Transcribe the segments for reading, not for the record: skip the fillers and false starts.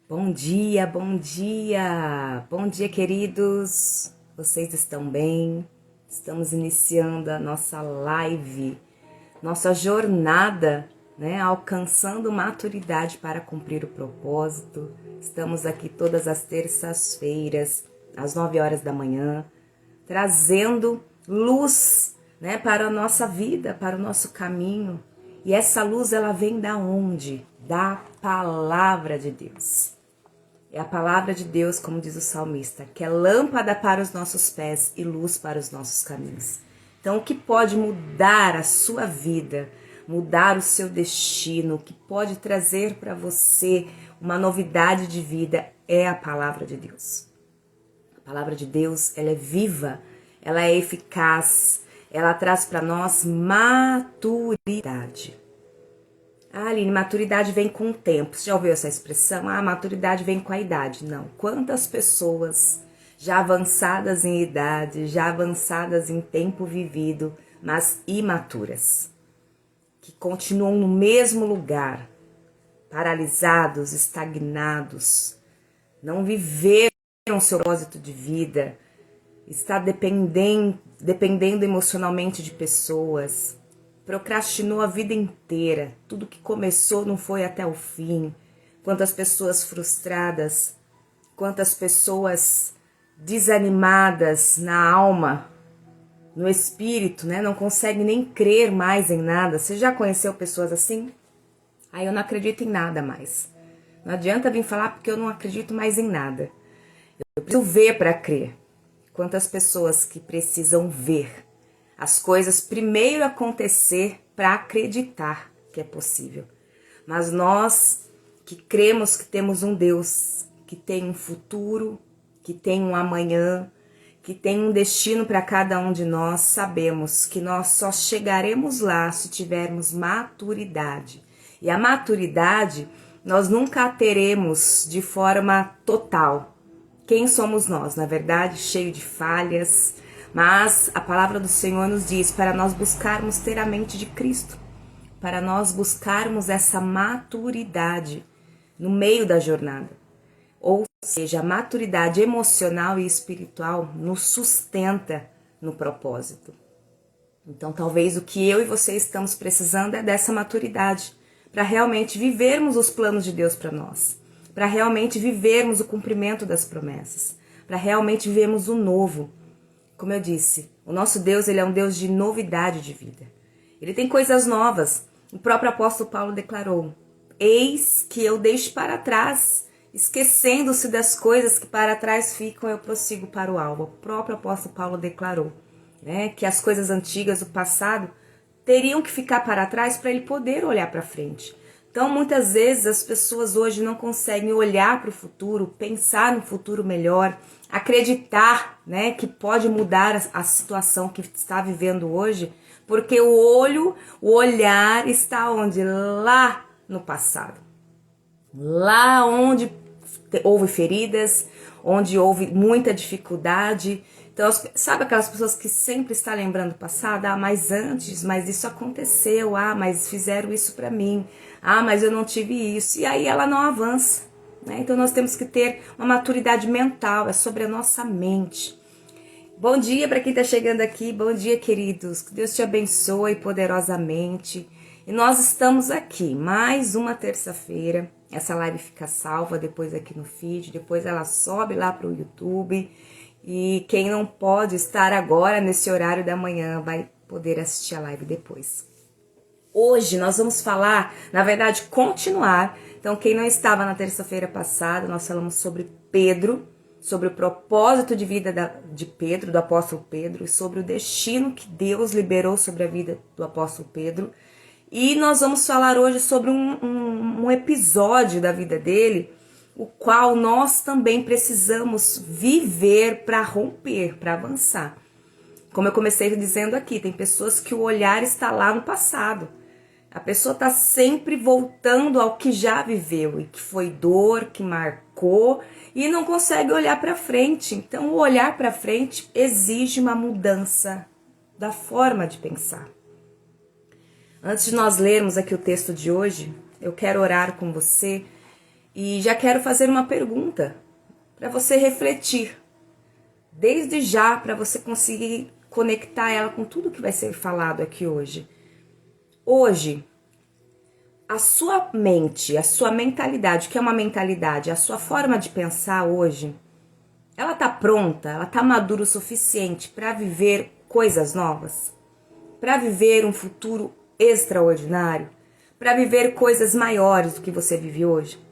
Bom dia, bom dia! Bom dia, queridos! Vocês estão bem? Estamos iniciando a nossa live, nossa jornada, né? Alcançando maturidade para cumprir o propósito. Estamos aqui todas as terças-feiras, às 9 horas da manhã, trazendo luz, né, para a nossa vida, para o nosso caminho. E essa luz, ela vem da onde? Da palavra de Deus. É a palavra de Deus, como diz o salmista, que é lâmpada para os nossos pés e luz para os nossos caminhos. Então, o que pode mudar a sua vida, mudar o seu destino, o que pode trazer para você uma novidade de vida é a palavra de Deus. A palavra de Deus, ela é viva, ela é eficaz, ela traz para nós maturidade. Ah, Aline, maturidade vem com o tempo. Você já ouviu essa expressão? Ah, maturidade vem com a idade. Não. Quantas pessoas já avançadas em idade, já avançadas em tempo vivido, mas imaturas, que continuam no mesmo lugar, paralisados, estagnados, não viveram seu propósito de vida, está dependendo emocionalmente de pessoas, procrastinou a vida inteira, tudo que começou não foi até o fim. Quantas pessoas frustradas, quantas pessoas desanimadas na alma, no espírito, né? Não conseguem nem crer mais em nada. Você já conheceu pessoas assim? Eu não acredito em nada mais. Não adianta vir falar porque eu não acredito mais em nada. Eu preciso ver para crer. Quantas pessoas que precisam ver as coisas primeiro acontecer para acreditar que é possível. Mas nós que cremos que temos um Deus que tem um futuro, que tem um amanhã, que tem um destino para cada um de nós, sabemos que nós só chegaremos lá se tivermos maturidade. E a maturidade nós nunca a teremos de forma total. Quem somos nós, na verdade, cheio de falhas, mas a palavra do Senhor nos diz para nós buscarmos ter a mente de Cristo, para nós buscarmos essa maturidade no meio da jornada. Ou seja, a maturidade emocional e espiritual nos sustenta no propósito. Então, talvez o que eu e você estamos precisando é dessa maturidade, para realmente vivermos os planos de Deus para nós, para realmente vivermos o cumprimento das promessas, para realmente vivermos o novo. Como eu disse, o nosso Deus, ele é um Deus de novidade de vida. Ele tem coisas novas. O próprio apóstolo Paulo declarou: eis que eu deixo para trás, esquecendo-se das coisas que para trás ficam, eu prossigo para o alvo. O próprio apóstolo Paulo declarou, né, que as coisas antigas, o passado, teriam que ficar para trás para ele poder olhar para frente. Então, muitas vezes, as pessoas hoje não conseguem olhar para o futuro, pensar no futuro melhor, acreditar, né, que pode mudar a situação que está vivendo hoje, porque o olhar está onde? Lá no passado. Lá onde houve feridas, onde houve muita dificuldade. Então, sabe aquelas pessoas que sempre estão lembrando do passado? Ah, mas antes, mas isso aconteceu. Ah, mas fizeram isso para mim. Ah, mas eu não tive isso. E aí ela não avança, né? Então nós temos que ter uma maturidade mental, é sobre a nossa mente. Bom dia para quem está chegando aqui, bom dia, queridos. Que Deus te abençoe poderosamente. E nós estamos aqui, mais uma terça-feira. Essa live fica salva depois aqui no feed, depois ela sobe lá para o YouTube. E quem não pode estar agora nesse horário da manhã vai poder assistir a live depois. Hoje nós vamos falar, na verdade, continuar. Então, quem não estava na terça-feira passada, nós falamos sobre Pedro, sobre o propósito de vida de Pedro, do apóstolo Pedro, e sobre o destino que Deus liberou sobre a vida do apóstolo Pedro. E nós vamos falar hoje sobre um episódio da vida dele, o qual nós também precisamos viver para romper, para avançar. Como eu comecei dizendo aqui, tem pessoas que o olhar está lá no passado. A pessoa está sempre voltando ao que já viveu e que foi dor, que marcou e não consegue olhar para frente. Então, o olhar para frente exige uma mudança da forma de pensar. Antes de nós lermos aqui o texto de hoje, eu quero orar com você E já quero fazer uma pergunta para você refletir, desde já, para você conseguir conectar ela com tudo que vai ser falado aqui hoje. Hoje, a sua mente, a sua mentalidade, o que é uma mentalidade? A sua forma de pensar hoje, ela tá pronta, ela tá madura o suficiente para viver coisas novas? Para viver um futuro extraordinário? Para viver coisas maiores do que você vive hoje?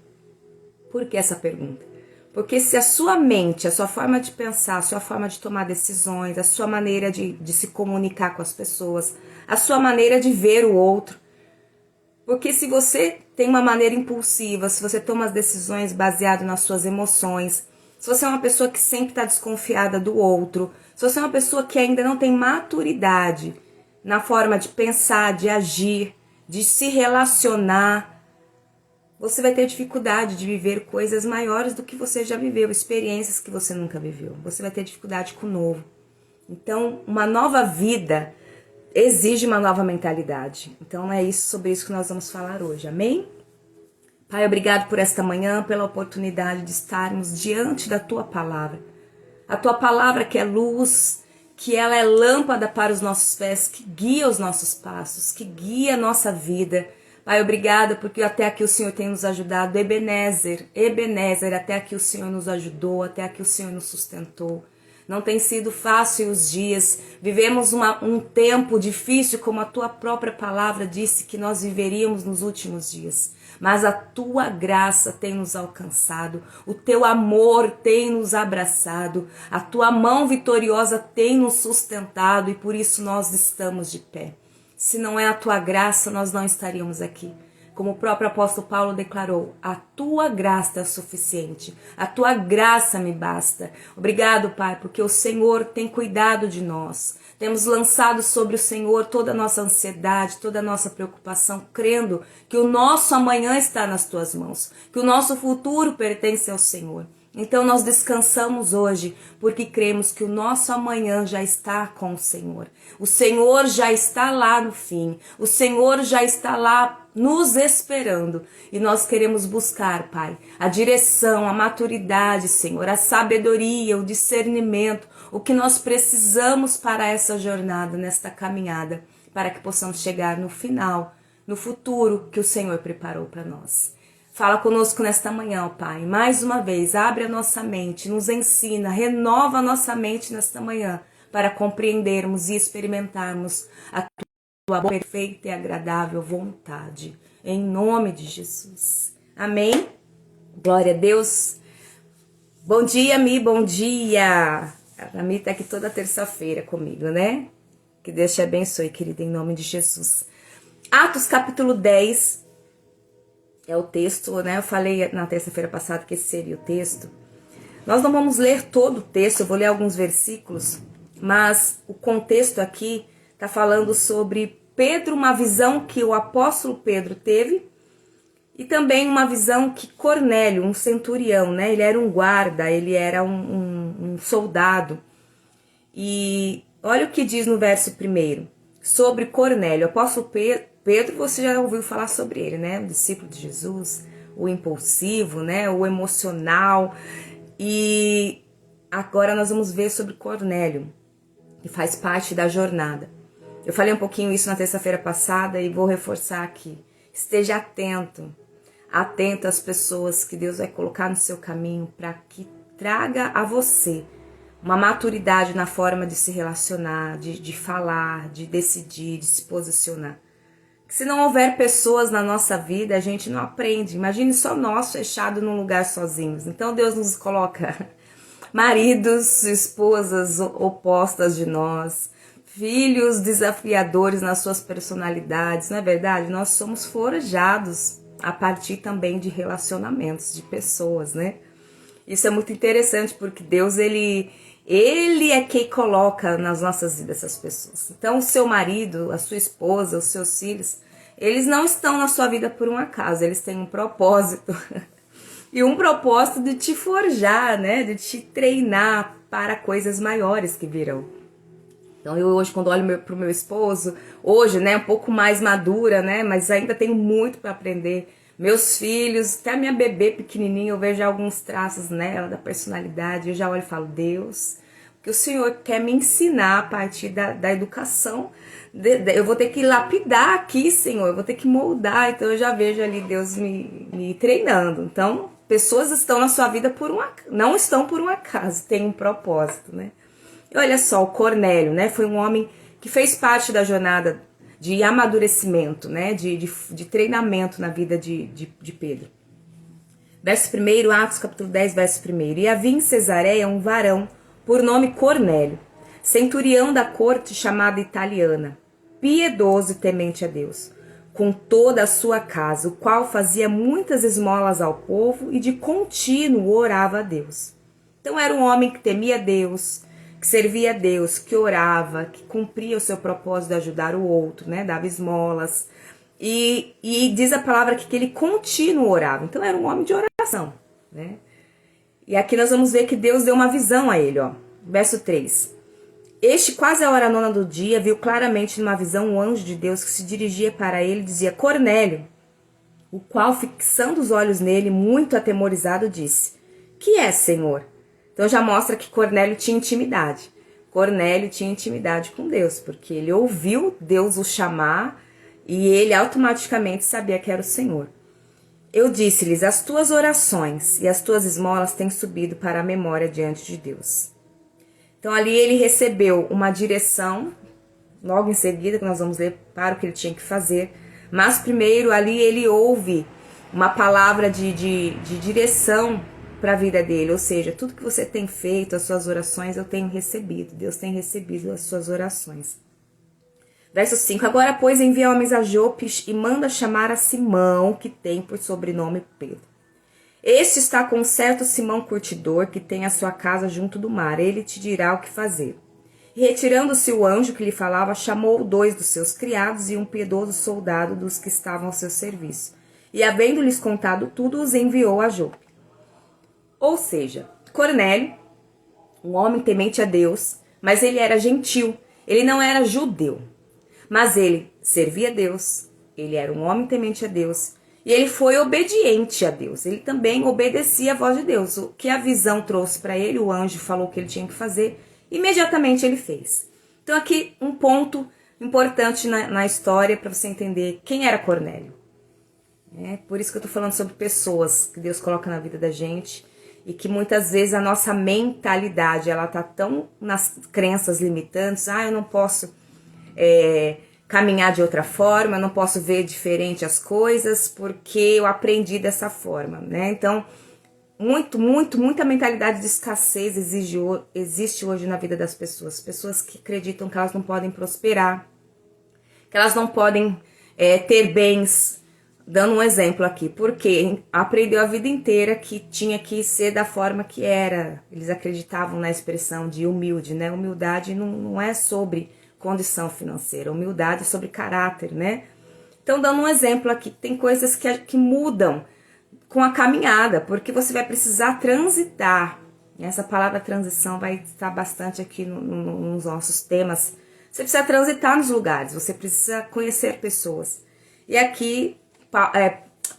Por que essa pergunta? Porque se a sua mente, a sua forma de pensar, a sua forma de tomar decisões, a sua maneira de se comunicar com as pessoas, a sua maneira de ver o outro, porque se você tem uma maneira impulsiva, se você toma as decisões baseado nas suas emoções, se você é uma pessoa que sempre está desconfiada do outro, se você é uma pessoa que ainda não tem maturidade na forma de pensar, de agir, de se relacionar, você vai ter dificuldade de viver coisas maiores do que você já viveu, experiências que você nunca viveu. Você vai ter dificuldade com o novo. Então, uma nova vida exige uma nova mentalidade. Então, é sobre isso que nós vamos falar hoje. Amém? Pai, obrigado por esta manhã, pela oportunidade de estarmos diante da Tua Palavra. A Tua Palavra que é luz, que ela é lâmpada para os nossos pés, que guia os nossos passos, que guia a nossa vida. Pai, obrigada porque até aqui o Senhor tem nos ajudado. Ebenezer, até aqui o Senhor nos ajudou, até aqui o Senhor nos sustentou. Não tem sido fácil os dias, vivemos um tempo difícil, como a Tua própria palavra disse que nós viveríamos nos últimos dias. Mas a Tua graça tem nos alcançado, o Teu amor tem nos abraçado, a Tua mão vitoriosa tem nos sustentado e por isso nós estamos de pé. Se não é a Tua graça, nós não estaríamos aqui. Como o próprio apóstolo Paulo declarou, a Tua graça é suficiente, a Tua graça me basta. Obrigado, Pai, porque o Senhor tem cuidado de nós. Temos lançado sobre o Senhor toda a nossa ansiedade, toda a nossa preocupação, crendo que o nosso amanhã está nas Tuas mãos, que o nosso futuro pertence ao Senhor. Então nós descansamos hoje, porque cremos que o nosso amanhã já está com o Senhor. O Senhor já está lá no fim, o Senhor já está lá nos esperando. E nós queremos buscar, Pai, a direção, a maturidade, Senhor, a sabedoria, o discernimento, o que nós precisamos para essa jornada, nesta caminhada, para que possamos chegar no final, no futuro que o Senhor preparou para nós. Fala conosco nesta manhã, ó Pai. Mais uma vez, abre a nossa mente, nos ensina, renova a nossa mente nesta manhã, para compreendermos e experimentarmos a Tua boa, perfeita e agradável vontade. Em nome de Jesus. Amém? Glória a Deus. Bom dia, Mi, bom dia. A Mi tá aqui toda terça-feira comigo, né? Que Deus te abençoe, querida, em nome de Jesus. Atos capítulo 10. É o texto, né? Eu falei na terça-feira passada que esse seria o texto. Nós não vamos ler todo o texto, eu vou ler alguns versículos, mas o contexto aqui está falando sobre Pedro, uma visão que o apóstolo Pedro teve, e também uma visão que Cornélio, um centurião, né? Ele era um guarda, ele era um soldado. E olha o que diz no verso 1, sobre Cornélio. O apóstolo Pedro, você já ouviu falar sobre ele, né? O discípulo de Jesus, o impulsivo, né? O emocional. E agora nós vamos ver sobre Cornélio, que faz parte da jornada. Eu falei um pouquinho isso na terça-feira passada e vou reforçar aqui. Esteja atento às pessoas que Deus vai colocar no seu caminho para que traga a você uma maturidade na forma de se relacionar, de falar, de decidir, de se posicionar. Se não houver pessoas na nossa vida, a gente não aprende. Imagine só nós fechados num lugar sozinhos. Então Deus nos coloca maridos, esposas opostas de nós, filhos desafiadores nas suas personalidades, não é verdade? Nós somos forjados a partir também de relacionamentos, de pessoas, né? Isso é muito interessante porque Deus, Ele é quem coloca nas nossas vidas essas pessoas. Então o seu marido, a sua esposa, os seus filhos, eles não estão na sua vida por um acaso, eles têm um propósito. E um propósito de te forjar, né? De te treinar para coisas maiores que virão. Então eu hoje, quando olho pro meu esposo, hoje, né, um pouco mais madura, né, mas ainda tenho muito para aprender. Meus filhos, até a minha bebê pequenininha, eu vejo alguns traços nela, da personalidade, eu já olho e falo, Deus, o que o Senhor quer me ensinar a partir da educação, eu vou ter que lapidar aqui, Senhor, eu vou ter que moldar, então eu já vejo ali Deus me treinando. Então, pessoas estão na sua vida não estão por um acaso, tem um propósito, né? E olha só, o Cornélio, né, foi um homem que fez parte da jornada de amadurecimento, né, de treinamento na vida de Pedro. Verso 1, Atos capítulo 10, verso 1. E havia em Cesareia um varão, por nome Cornélio, centurião da corte chamada Italiana, piedoso e temente a Deus, com toda a sua casa, o qual fazia muitas esmolas ao povo e de contínuo orava a Deus. Então era um homem que temia Deus, que servia a Deus, que orava, que cumpria o seu propósito de ajudar o outro, né? Dava esmolas. E diz a palavra que ele contínuo orava. Então era um homem de oração, né? E aqui nós vamos ver que Deus deu uma visão a ele, ó. Verso 3. Este, quase à hora nona do dia, viu claramente numa visão um anjo de Deus que se dirigia para ele e dizia, Cornélio, o qual, fixando os olhos nele, muito atemorizado, disse, que é, Senhor? Então já mostra que Cornélio tinha intimidade. Cornélio tinha intimidade com Deus, porque ele ouviu Deus o chamar e ele automaticamente sabia que era o Senhor. Eu disse-lhes, as tuas orações e as tuas esmolas têm subido para a memória diante de Deus. Então ali ele recebeu uma direção, logo em seguida, que nós vamos ler para o que ele tinha que fazer. Mas primeiro ali ele ouve uma palavra de direção para a vida dele, ou seja, tudo que você tem feito, as suas orações, eu tenho recebido, Deus tem recebido as suas orações. Verso 5, agora, pois, envia homens a Jope e manda chamar a Simão, que tem por sobrenome Pedro. Este está com um certo Simão curtidor, que tem a sua casa junto do mar, ele te dirá o que fazer. E retirando-se o anjo que lhe falava, chamou 2 dos seus criados e um piedoso soldado dos que estavam ao seu serviço. E havendo-lhes contado tudo, os enviou a Jope. Ou seja, Cornélio, um homem temente a Deus, mas ele era gentil, ele não era judeu. Mas ele servia a Deus, ele era um homem temente a Deus, e ele foi obediente a Deus. Ele também obedecia a voz de Deus. O que a visão trouxe para ele, o anjo falou que ele tinha que fazer, imediatamente ele fez. Então aqui um ponto importante na história para você entender quem era Cornélio. É por isso que eu estou falando sobre pessoas que Deus coloca na vida da gente e que muitas vezes a nossa mentalidade ela tá tão nas crenças limitantes. Eu não posso caminhar de outra forma, eu não posso ver diferente as coisas porque eu aprendi dessa forma, né? Então, muita mentalidade de escassez existe hoje na vida das pessoas. Pessoas que acreditam que elas não podem prosperar, que elas não podem ter bens. Dando um exemplo aqui, porque aprendeu a vida inteira que tinha que ser da forma que era. Eles acreditavam na expressão de humilde, né? Humildade não é sobre condição financeira, humildade é sobre caráter, né? Então, dando um exemplo aqui, tem coisas que mudam com a caminhada, porque você vai precisar transitar. Essa palavra transição vai estar bastante aqui nos nossos temas. Você precisa transitar nos lugares, você precisa conhecer pessoas. E aqui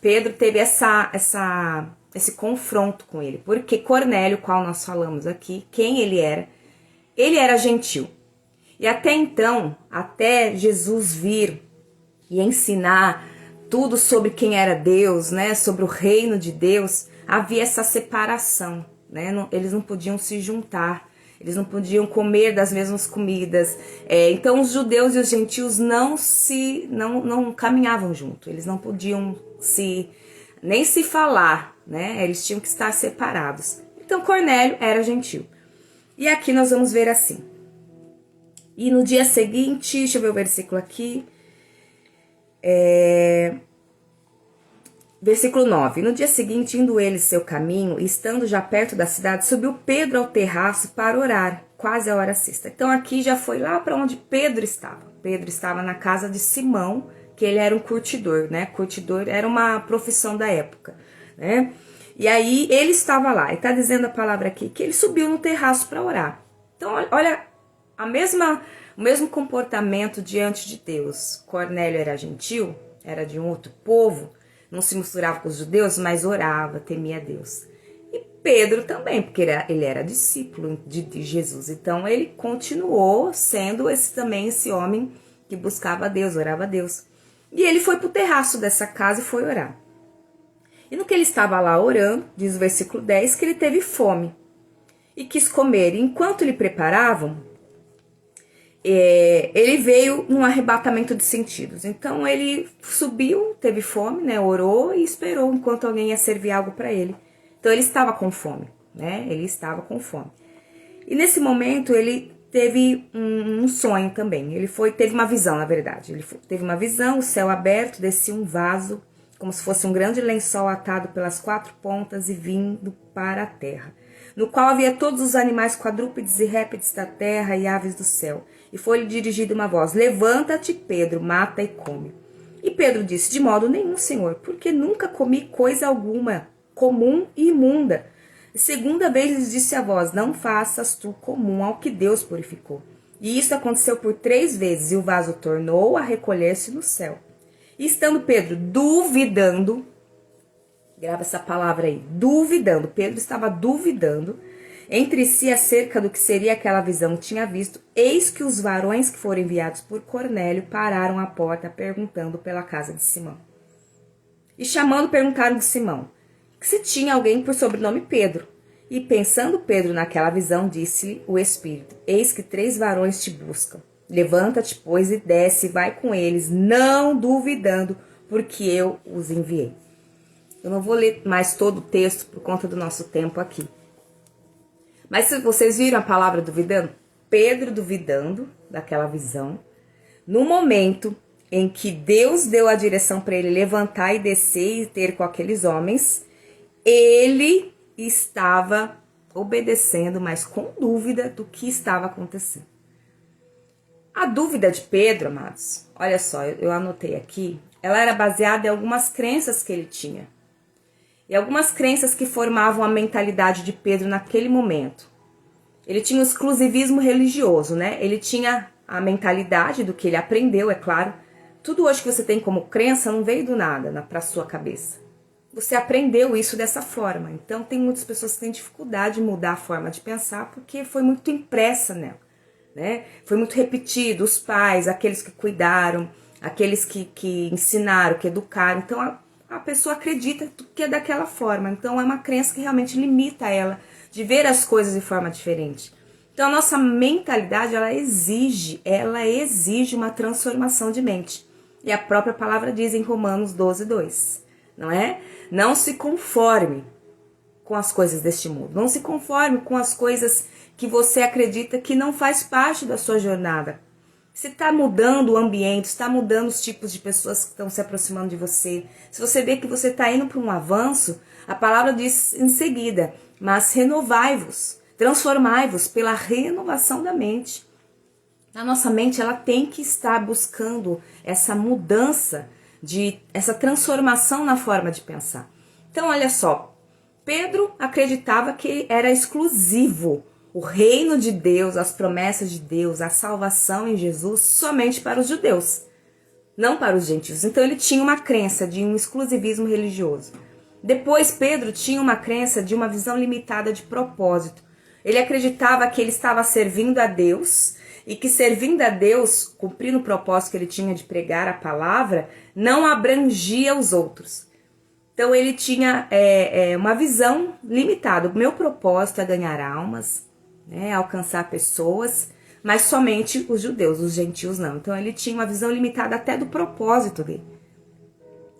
Pedro teve esse confronto com ele, porque Cornélio, qual nós falamos aqui, quem ele era gentil. E até então, até Jesus vir e ensinar tudo sobre quem era Deus, né, sobre o reino de Deus, havia essa separação, né, eles não podiam se juntar, eles não podiam comer das mesmas comidas. Então os judeus e os gentios não caminhavam junto, eles não podiam nem se falar, né? Eles tinham que estar separados. Então Cornélio era gentil. E aqui nós vamos ver assim. E no dia seguinte, deixa eu ver o versículo aqui. Versículo 9. No dia seguinte, indo ele seu caminho, e estando já perto da cidade, subiu Pedro ao terraço para orar, quase a hora sexta. Então aqui já foi lá para onde Pedro estava. Pedro estava na casa de Simão, que ele era um curtidor, né? Curtidor era uma profissão da época, né? E aí ele estava lá, e está dizendo a palavra aqui, que ele subiu no terraço para orar. Então olha, a mesma o mesmo comportamento diante de Deus. Cornélio era gentil, era de um outro povo, não se misturava com os judeus, mas orava, temia Deus. E Pedro também, porque ele era discípulo de Jesus. Então ele continuou sendo esse homem que buscava a Deus, orava a Deus. E ele foi para o terraço dessa casa e foi orar. E no que ele estava lá orando, diz o versículo 10, que ele teve fome e quis comer. E enquanto lhe preparavam, ele veio num arrebatamento de sentidos. Então ele subiu, teve fome, né, orou e esperou enquanto alguém ia servir algo para ele. Então ele estava com fome, né? Ele estava com fome. E nesse momento ele teve um sonho também. Teve uma visão, na verdade. Teve uma visão, o céu aberto, descia um vaso, como se fosse um grande lençol atado pelas 4 pontas e vindo para a terra, no qual havia todos os animais quadrúpedes e répteis da terra e aves do céu. E foi-lhe dirigida uma voz: levanta-te, Pedro, mata e come. E Pedro disse: de modo nenhum, Senhor, porque nunca comi coisa alguma comum e imunda. E segunda vez lhes disse a voz: não faças tu comum ao que Deus purificou. E isso aconteceu por 3 vezes, e o vaso tornou a recolher-se no céu. E estando Pedro duvidando, grava essa palavra aí, duvidando, Pedro estava duvidando entre si acerca do que seria aquela visão que tinha visto, eis que os varões que foram enviados por Cornélio pararam à porta perguntando pela casa de Simão. E chamando, perguntaram de Simão que se tinha alguém por sobrenome Pedro. E pensando Pedro naquela visão, disse-lhe o Espírito: eis que 3 varões te buscam. Levanta-te, pois, e desce, e vai com eles, não duvidando, porque eu os enviei. Eu não vou ler mais todo o texto por conta do nosso tempo aqui. Mas se vocês viram a palavra duvidando, Pedro duvidando daquela visão, no momento em que Deus deu a direção para ele levantar e descer e ter com aqueles homens, ele estava obedecendo, mas com dúvida do que estava acontecendo. A dúvida de Pedro, amados, olha só, eu anotei aqui, ela era baseada em algumas crenças que ele tinha. E algumas crenças que formavam a mentalidade de Pedro naquele momento. Ele tinha um exclusivismo religioso, né? Ele tinha a mentalidade do que ele aprendeu, é claro. Tudo hoje que você tem como crença não veio do nada para sua cabeça. Você aprendeu isso dessa forma. Então tem muitas pessoas que têm dificuldade de mudar a forma de pensar porque foi muito impressa nela. Né? Foi muito repetido, os pais, aqueles que cuidaram, aqueles que ensinaram, que educaram. Então a pessoa acredita que é daquela forma. Então é uma crença que realmente limita ela de ver as coisas de forma diferente. Então a nossa mentalidade, ela exige uma transformação de mente. E a própria palavra diz em Romanos 12:2, não é? Não se conforme com as coisas deste mundo. Não se conforme com as coisas que você acredita que não faz parte da sua jornada. Se está mudando o ambiente, está mudando os tipos de pessoas que estão se aproximando de você, se você vê que você está indo para um avanço, a palavra diz em seguida: mas renovai-vos, transformai-vos pela renovação da mente. A nossa mente, ela tem que estar buscando essa mudança, essa transformação na forma de pensar. Então, olha só, Pedro acreditava que era exclusivo o reino de Deus, as promessas de Deus, a salvação em Jesus somente para os judeus, não para os gentios. Então ele tinha uma crença de um exclusivismo religioso. Depois Pedro tinha uma crença de uma visão limitada de propósito. Ele acreditava que ele estava servindo a Deus e que servindo a Deus, cumprindo o propósito que ele tinha de pregar a palavra, não abrangia os outros. Então ele tinha uma visão limitada. O meu propósito é ganhar almas, né, alcançar pessoas, mas somente os judeus, os gentios não. Então ele tinha uma visão limitada até do propósito dele.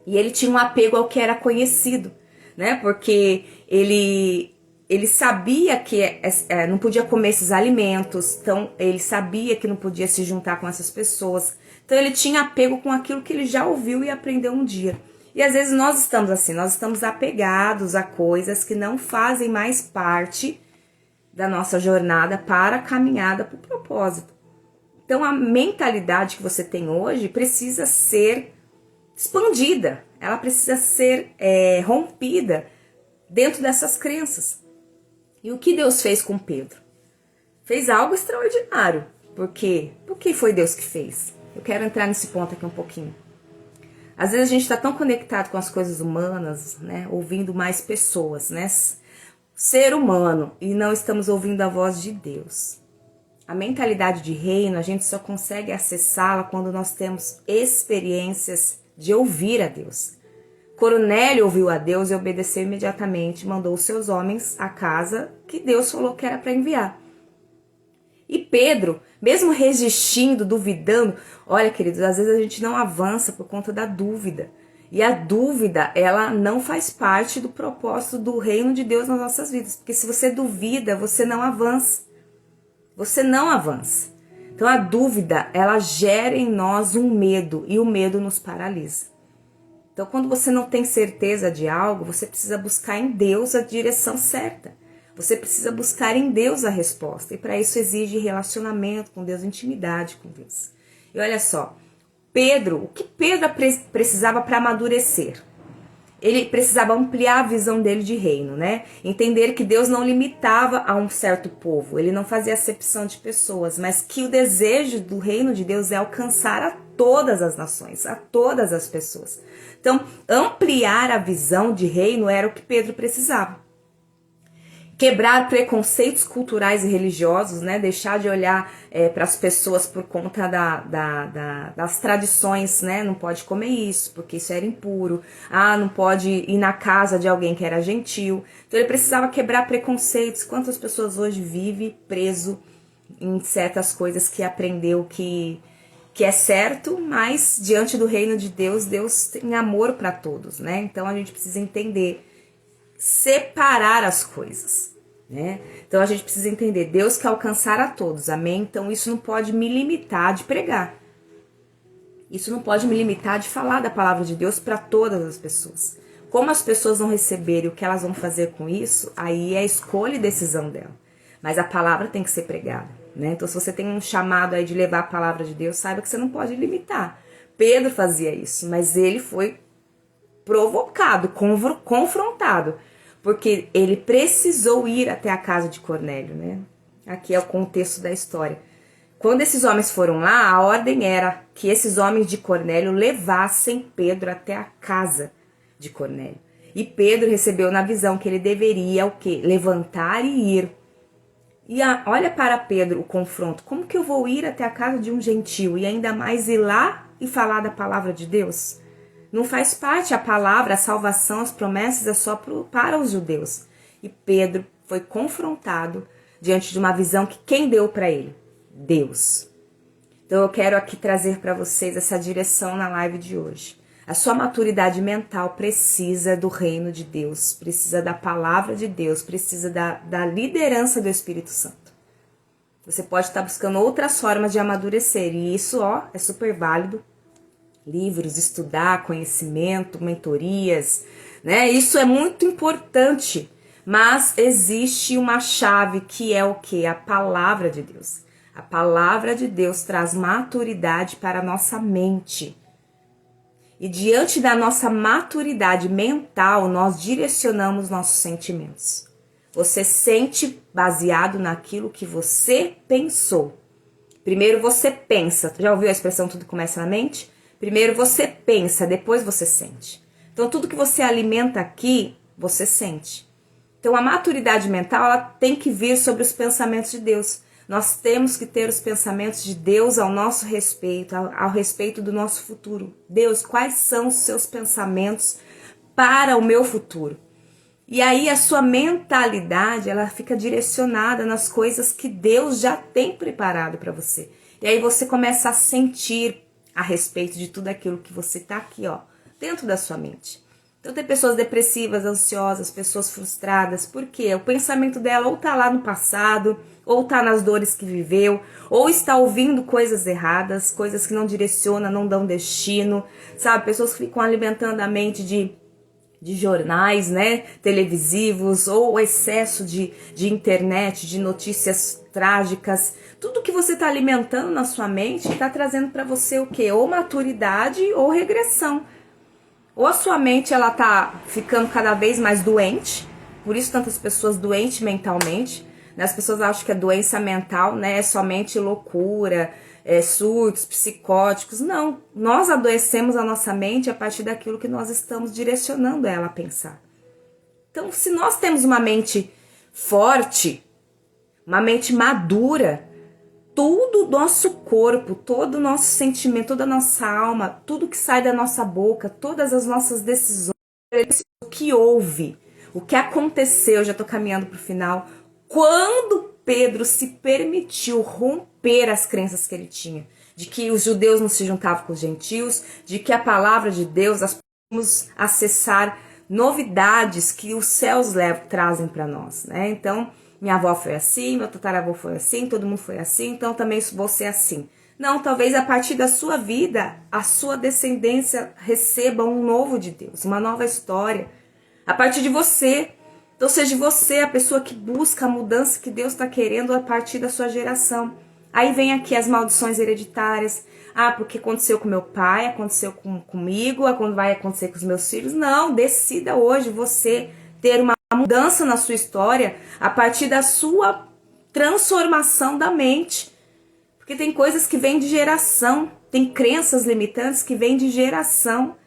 E ele tinha um apego ao que era conhecido, né? Porque ele sabia que não podia comer esses alimentos, então ele sabia que não podia se juntar com essas pessoas. Então ele tinha apego com aquilo que ele já ouviu e aprendeu um dia. E às vezes nós estamos assim, nós estamos apegados a coisas que não fazem mais parte da nossa jornada para a caminhada para o propósito. Então a mentalidade que você tem hoje precisa ser expandida, ela precisa ser rompida dentro dessas crenças. E o que Deus fez com Pedro? Fez algo extraordinário. Por quê? Porque foi Deus que fez. Eu quero entrar nesse ponto aqui um pouquinho. Às vezes a gente está tão conectado com as coisas humanas, né? Ouvindo mais pessoas, né? Ser humano, e não estamos ouvindo a voz de Deus. A mentalidade de reino, a gente só consegue acessá-la quando nós temos experiências de ouvir a Deus. Cornélio ouviu a Deus e obedeceu imediatamente, mandou os seus homens à casa que Deus falou que era para enviar. E Pedro, mesmo resistindo, duvidando, olha, queridos, às vezes a gente não avança por conta da dúvida. E a dúvida, ela não faz parte do propósito do reino de Deus nas nossas vidas. Porque se você duvida, você não avança. Você não avança. Então a dúvida, ela gera em nós um medo, e o medo nos paralisa. Então quando você não tem certeza de algo, você precisa buscar em Deus a direção certa. Você precisa buscar em Deus a resposta. E para isso exige relacionamento com Deus, intimidade com Deus. E olha só, Pedro, o que Pedro precisava para amadurecer? Ele precisava ampliar a visão dele de reino, né? Entender que Deus não limitava a um certo povo. Ele não fazia acepção de pessoas, mas que o desejo do reino de Deus é alcançar a todas as nações, a todas as pessoas. Então, ampliar a visão de reino era o que Pedro precisava. Quebrar preconceitos culturais e religiosos, né? Deixar de olhar para as pessoas por conta das tradições, né? Não pode comer isso, porque isso era impuro. Ah, não pode ir na casa de alguém que era gentil. Então ele precisava quebrar preconceitos. Quantas pessoas hoje vivem preso em certas coisas que aprendeu que é certo, mas diante do reino de Deus, Deus tem amor para todos, né? Então a gente precisa entender, separar as coisas, né? Então a gente precisa entender, Deus quer alcançar a todos, amém? Então isso não pode me limitar de pregar. Isso não pode me limitar de falar da palavra de Deus para todas as pessoas. Como as pessoas vão receber e o que elas vão fazer com isso, aí é escolha e decisão dela. Mas a palavra tem que ser pregada, né? Então se você tem um chamado aí de levar a palavra de Deus, saiba que você não pode limitar. Pedro fazia isso, mas ele foi provocado, confrontado, porque ele precisou ir até a casa de Cornélio, né? Aqui é o contexto da história. Quando esses homens foram lá, a ordem era que esses homens de Cornélio levassem Pedro até a casa de Cornélio. E Pedro recebeu na visão que ele deveria o quê? Levantar e ir. E olha para Pedro o confronto. Como que eu vou ir até a casa de um gentil e ainda mais ir lá e falar da palavra de Deus? Não faz parte a palavra, a salvação, as promessas é só para os judeus. E Pedro foi confrontado diante de uma visão que quem deu para ele? Deus. Então eu quero aqui trazer para vocês essa direção na live de hoje. A sua maturidade mental precisa do reino de Deus, precisa da palavra de Deus, precisa da liderança do Espírito Santo. Você pode estar buscando outras formas de amadurecer e isso, é super válido. Livros, estudar, conhecimento, mentorias, né? Isso é muito importante, mas existe uma chave que é o quê? A palavra de Deus. A palavra de Deus traz maturidade para a nossa mente. E diante da nossa maturidade mental, nós direcionamos nossos sentimentos. Você sente baseado naquilo que você pensou. Primeiro você pensa, já ouviu a expressão tudo começa na mente? Primeiro você pensa, depois você sente. Então tudo que você alimenta aqui, você sente. Então a maturidade mental, ela tem que vir sobre os pensamentos de Deus. Nós temos que ter os pensamentos de Deus ao nosso respeito, ao respeito do nosso futuro. Deus, quais são os seus pensamentos para o meu futuro? E aí a sua mentalidade, ela fica direcionada nas coisas que Deus já tem preparado para você. E aí você começa a sentir a respeito de tudo aquilo que você está aqui, dentro da sua mente. Então tem pessoas depressivas, ansiosas, pessoas frustradas, porque o pensamento dela ou está lá no passado, ou está nas dores que viveu, ou está ouvindo coisas erradas, coisas que não direcionam, não dão destino, sabe? Pessoas que ficam alimentando a mente de jornais, né, televisivos, ou o excesso de internet, de notícias trágicas. Tudo que você está alimentando na sua mente está trazendo para você o quê? Ou maturidade ou regressão. Ou a sua mente ela está ficando cada vez mais doente, por isso tantas pessoas doentes mentalmente. As pessoas acham que a doença mental, né, é somente loucura, surtos psicóticos. Não, nós adoecemos a nossa mente a partir daquilo que nós estamos direcionando ela a pensar. Então, se nós temos uma mente forte, uma mente madura, todo o nosso corpo, todo o nosso sentimento, toda a nossa alma, tudo que sai da nossa boca, todas as nossas decisões, o que houve, o que aconteceu, já estou caminhando para o final, quando Pedro se permitiu romper as crenças que ele tinha, de que os judeus não se juntavam com os gentios, de que a palavra de Deus, nós podemos acessar novidades que os céus trazem para nós, né? Então, minha avó foi assim, meu tataravô foi assim, todo mundo foi assim, então também vou ser assim. Não, talvez a partir da sua vida, a sua descendência receba um novo de Deus, uma nova história. A partir de você, então seja você a pessoa que busca a mudança que Deus está querendo a partir da sua geração. Aí vem aqui as maldições hereditárias. Ah, porque aconteceu com meu pai, aconteceu comigo, quando vai acontecer com os meus filhos. Não, decida hoje você ter uma mudança na sua história a partir da sua transformação da mente. Porque tem coisas que vêm de geração, tem crenças limitantes que vêm de geração.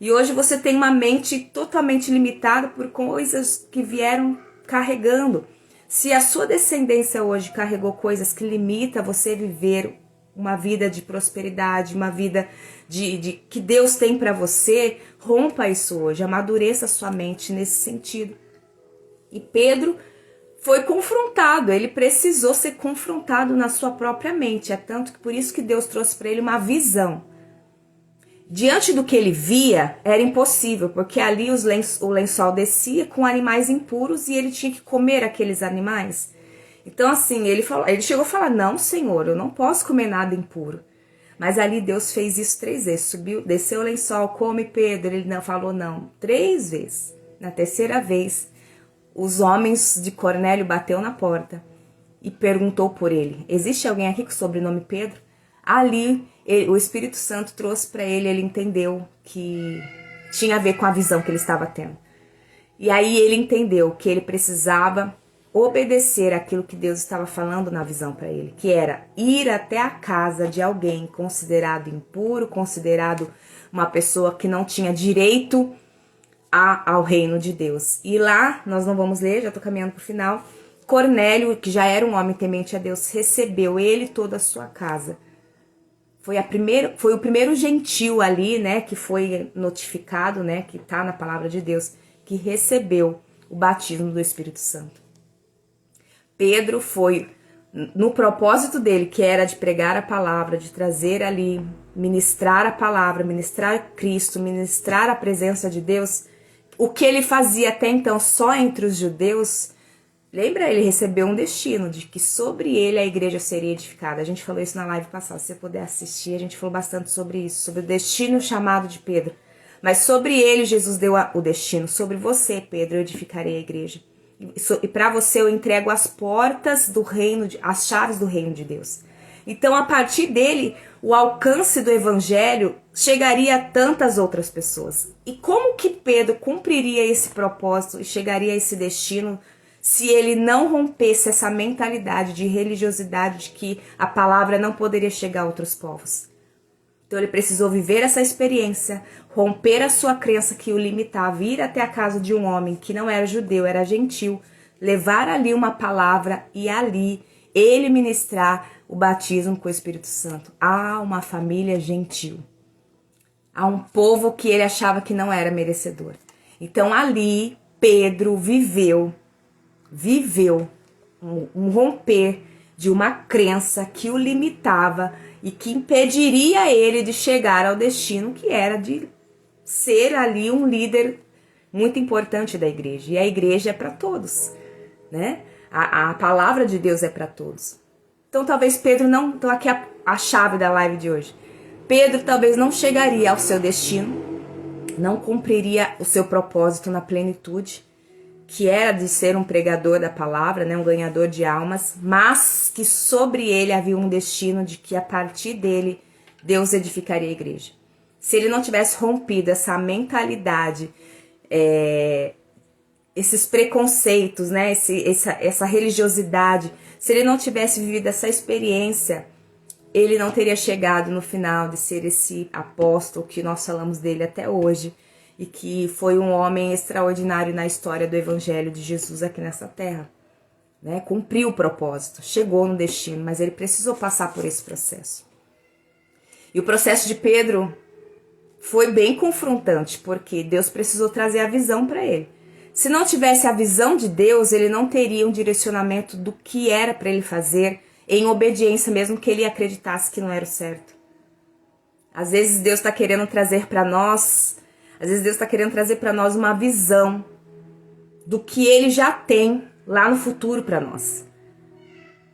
E hoje você tem uma mente totalmente limitada por coisas que vieram carregando. Se a sua descendência hoje carregou coisas que limitam você viver uma vida de prosperidade, uma vida de que Deus tem para você, rompa isso hoje, amadureça a sua mente nesse sentido. E Pedro foi confrontado, ele precisou ser confrontado na sua própria mente, é tanto que por isso que Deus trouxe para ele uma visão. Diante do que ele via, era impossível, porque ali o lençol descia com animais impuros e ele tinha que comer aqueles animais. Então assim, ele chegou a falar, não Senhor, eu não posso comer nada impuro. Mas ali Deus fez isso 3 vezes, subiu, desceu o lençol, come Pedro, ele não falou não, 3 vezes. Na terceira vez, os homens de Cornélio bateu na porta e perguntou por ele, existe alguém aqui com o sobrenome Pedro? Ali o Espírito Santo trouxe para ele entendeu que tinha a ver com a visão que ele estava tendo. E aí ele entendeu que ele precisava obedecer aquilo que Deus estava falando na visão para ele, que era ir até a casa de alguém considerado impuro, considerado uma pessoa que não tinha direito ao reino de Deus. E lá, nós não vamos ler, já estou caminhando para o final, Cornélio, que já era um homem temente a Deus, recebeu ele e toda a sua casa. Foi o primeiro gentil ali, né, que foi notificado, né, que está na palavra de Deus, que recebeu o batismo do Espírito Santo. Pedro foi, no propósito dele, que era de pregar a palavra, de trazer ali, ministrar a palavra, ministrar Cristo, ministrar a presença de Deus, o que ele fazia até então só entre os judeus, lembra? Ele recebeu um destino de que sobre ele a igreja seria edificada. A gente falou isso na live passada, se você puder assistir, a gente falou bastante sobre isso, sobre o destino chamado de Pedro. Mas sobre ele Jesus deu o destino, sobre você, Pedro, eu edificarei a igreja. E para você eu entrego as portas do reino, as chaves do reino de Deus. Então a partir dele, o alcance do evangelho chegaria a tantas outras pessoas. E como que Pedro cumpriria esse propósito e chegaria a esse destino se ele não rompesse essa mentalidade de religiosidade de que a palavra não poderia chegar a outros povos? Então ele precisou viver essa experiência, romper a sua crença que o limitava, ir até a casa de um homem que não era judeu, era gentil, levar ali uma palavra e ali ele ministrar o batismo com o Espírito Santo. Há uma família gentil, há um povo que ele achava que não era merecedor. Então ali Pedro viveu um romper de uma crença que o limitava e que impediria ele de chegar ao destino que era de ser ali um líder muito importante da igreja. E a igreja é para todos, né? A palavra de Deus é para todos. Então talvez Pedro não... Então aqui é a chave da live de hoje. Pedro talvez não chegaria ao seu destino, não cumpriria o seu propósito na plenitude, que era de ser um pregador da palavra, né, um ganhador de almas, mas que sobre ele havia um destino de que a partir dele Deus edificaria a igreja. Se ele não tivesse rompido essa mentalidade esses preconceitos, né? Essa religiosidade. Se ele não tivesse vivido essa experiência, ele não teria chegado no final de ser esse apóstolo que nós falamos dele até hoje e que foi um homem extraordinário na história do Evangelho de Jesus aqui nessa terra. Né? Cumpriu o propósito, chegou no destino, mas ele precisou passar por esse processo. E o processo de Pedro foi bem confrontante, porque Deus precisou trazer a visão para ele. Se não tivesse a visão de Deus, ele não teria um direcionamento do que era para ele fazer em obediência, mesmo que ele acreditasse que não era o certo. Às vezes Deus está querendo trazer para nós, uma visão do que ele já tem lá no futuro para nós.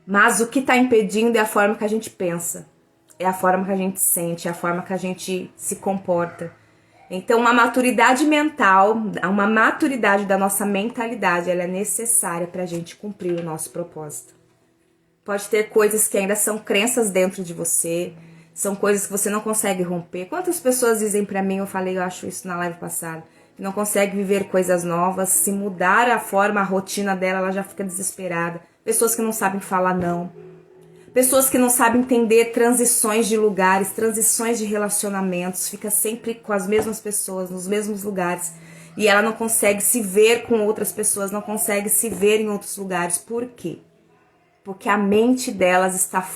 Mas o que está impedindo é a forma que a gente pensa, é a forma que a gente sente, é a forma que a gente se comporta. Então, uma maturidade mental, uma maturidade da nossa mentalidade, ela é necessária para a gente cumprir o nosso propósito. Pode ter coisas que ainda são crenças dentro de você, são coisas que você não consegue romper. Quantas pessoas dizem para mim, eu acho isso na live passada, que não consegue viver coisas novas, se mudar a forma, a rotina dela, ela já fica desesperada. Pessoas que não sabem falar não. Pessoas que não sabem entender transições de lugares, transições de relacionamentos, fica sempre com as mesmas pessoas, nos mesmos lugares. E ela não consegue se ver com outras pessoas, não consegue se ver em outros lugares. Por quê? Porque a mente delas está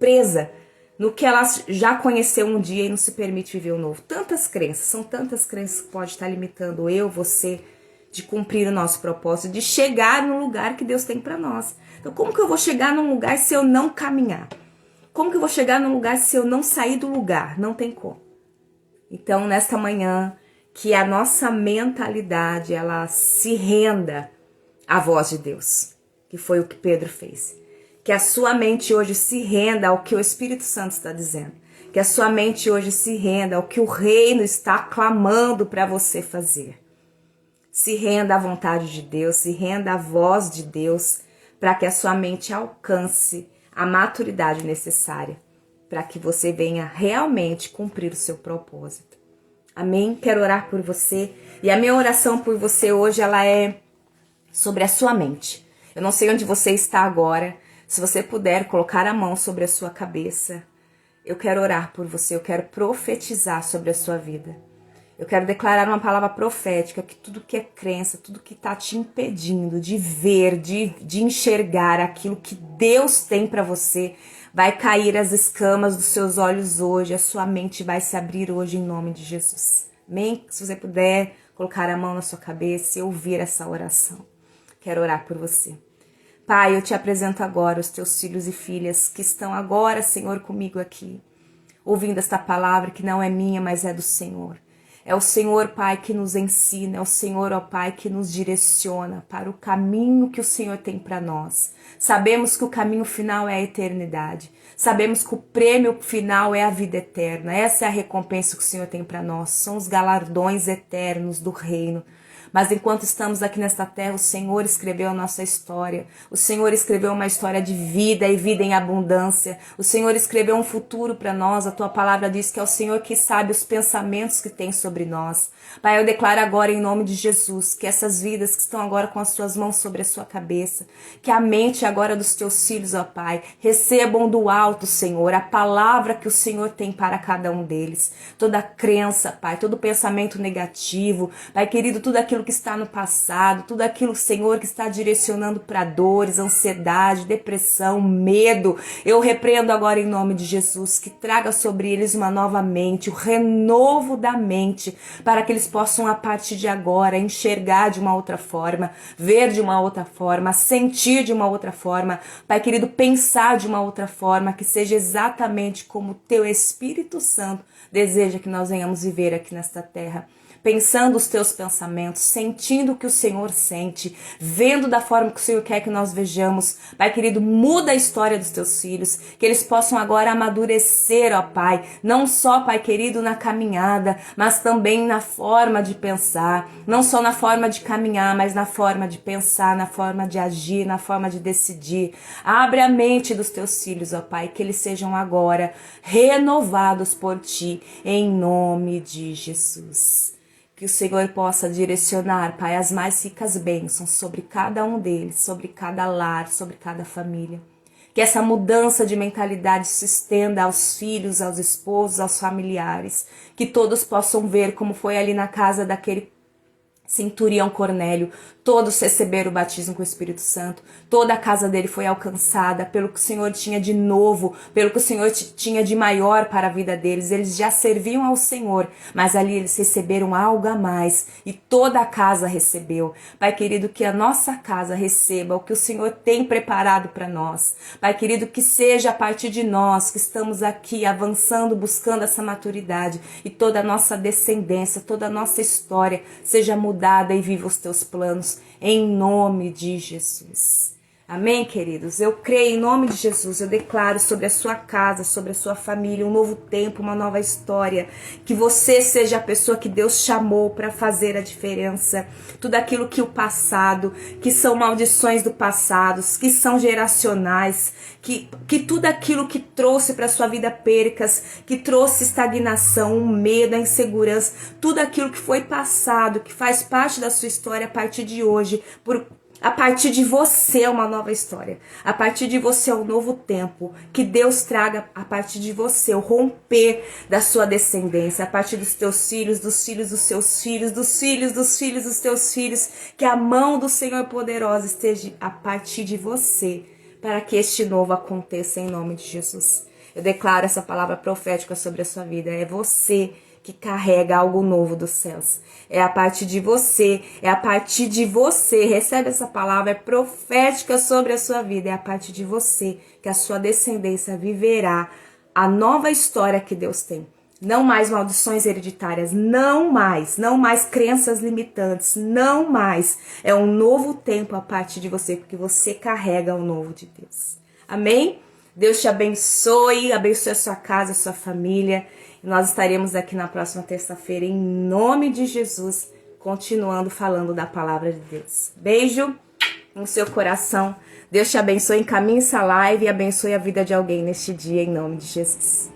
presa no que ela já conheceu um dia e não se permite viver o novo. São tantas crenças que pode estar limitando eu, você, de cumprir o nosso propósito, de chegar no lugar que Deus tem para nós. Então, como que eu vou chegar num lugar se eu não caminhar? Como que eu vou chegar num lugar se eu não sair do lugar? Não tem como. Então, nesta manhã, que a nossa mentalidade, ela se renda à voz de Deus, que foi o que Pedro fez. Que a sua mente hoje se renda ao que o Espírito Santo está dizendo. Que a sua mente hoje se renda ao que o reino está clamando para você fazer. Se renda à vontade de Deus, se renda à voz de Deus, para que a sua mente alcance a maturidade necessária, para que você venha realmente cumprir o seu propósito. Amém? Quero orar por você. E a minha oração por você hoje, ela é sobre a sua mente. Eu não sei onde você está agora. Se você puder colocar a mão sobre a sua cabeça, eu quero orar por você, eu quero profetizar sobre a sua vida. Eu quero declarar uma palavra profética, que tudo que é crença, tudo que está te impedindo de ver, de enxergar aquilo que Deus tem para você, vai cair as escamas dos seus olhos hoje, a sua mente vai se abrir hoje em nome de Jesus. Amém? Se você puder colocar a mão na sua cabeça e ouvir essa oração. Quero orar por você. Pai, eu te apresento agora os teus filhos e filhas que estão agora, Senhor, comigo aqui, ouvindo esta palavra que não é minha, mas é do Senhor. É o Senhor, Pai, que nos ensina, é o Senhor, ó Pai, que nos direciona para o caminho que o Senhor tem para nós. Sabemos que o caminho final é a eternidade. Sabemos que o prêmio final é a vida eterna. Essa é a recompensa que o Senhor tem para nós. São os galardões eternos do reino. Mas enquanto estamos aqui nesta terra, o Senhor escreveu a nossa história. O Senhor escreveu uma história de vida e vida em abundância. O Senhor escreveu um futuro para nós. A tua palavra diz que é o Senhor que sabe os pensamentos que tem sobre nós. Pai, eu declaro agora em nome de Jesus que essas vidas que estão agora com as suas mãos sobre a sua cabeça, que a mente agora dos teus filhos, ó Pai, recebam do alto, Senhor, a palavra que o Senhor tem para cada um deles. Toda crença, Pai, todo pensamento negativo, Pai querido, tudo aquilo que está no passado, tudo aquilo, Senhor, que está direcionando para dores, ansiedade, depressão, medo, eu repreendo agora em nome de Jesus, que traga sobre eles uma nova mente, o renovo da mente, para que eles possam a partir de agora enxergar de uma outra forma, ver de uma outra forma, sentir de uma outra forma, Pai querido, pensar de uma outra forma, que seja exatamente como o teu Espírito Santo deseja que nós venhamos viver aqui nesta terra. Pensando os teus pensamentos, sentindo o que o Senhor sente, vendo da forma que o Senhor quer que nós vejamos. Pai querido, muda a história dos teus filhos, que eles possam agora amadurecer, ó Pai, não só, Pai querido, na caminhada, mas também na forma de pensar, não só na forma de caminhar, mas na forma de pensar, na forma de agir, na forma de decidir. Abre a mente dos teus filhos, ó Pai, que eles sejam agora renovados por Ti, em nome de Jesus. Que o Senhor possa direcionar, Pai, as mais ricas bênçãos sobre cada um deles, sobre cada lar, sobre cada família. Que essa mudança de mentalidade se estenda aos filhos, aos esposos, aos familiares. Que todos possam ver como foi ali na casa daquele centurião Cornélio. Todos receberam o batismo com o Espírito Santo. Toda a casa dele foi alcançada pelo que o Senhor tinha de novo, pelo que o Senhor tinha de maior para a vida deles. Eles já serviam ao Senhor, mas ali eles receberam algo a mais e toda a casa recebeu. Pai querido, que a nossa casa receba o que o Senhor tem preparado para nós. Pai querido, que seja a partir de nós que estamos aqui avançando, buscando essa maturidade e toda a nossa descendência, toda a nossa história seja mudada e viva os teus planos. Em nome de Jesus. Amém, queridos? Eu creio em nome de Jesus, eu declaro sobre a sua casa, sobre a sua família, um novo tempo, uma nova história. Que você seja a pessoa que Deus chamou para fazer a diferença. Tudo aquilo que o passado, que são maldições do passado, que são geracionais, que tudo aquilo que trouxe para a sua vida percas, que trouxe estagnação, um medo, a insegurança, tudo aquilo que foi passado, que faz parte da sua história a partir de hoje, a partir de você é uma nova história. A partir de você é um novo tempo. Que Deus traga a partir de você o romper da sua descendência. A partir dos teus filhos, dos filhos dos seus filhos, dos filhos dos filhos dos teus filhos. Que a mão do Senhor poderosa esteja a partir de você. Para que este novo aconteça em nome de Jesus. Eu declaro essa palavra profética sobre a sua vida. É você que carrega algo novo dos céus. É a partir de você, recebe essa palavra, é profética sobre a sua vida, é a partir de você que a sua descendência viverá a nova história que Deus tem. Não mais maldições hereditárias, não mais crenças limitantes, não mais. É um novo tempo a partir de você, porque você carrega o novo de Deus. Amém? Deus te abençoe a sua casa, a sua família. Nós estaremos aqui na próxima terça-feira, em nome de Jesus, continuando falando da palavra de Deus. Beijo no seu coração. Deus te abençoe, encaminhe essa live e abençoe a vida de alguém neste dia, em nome de Jesus.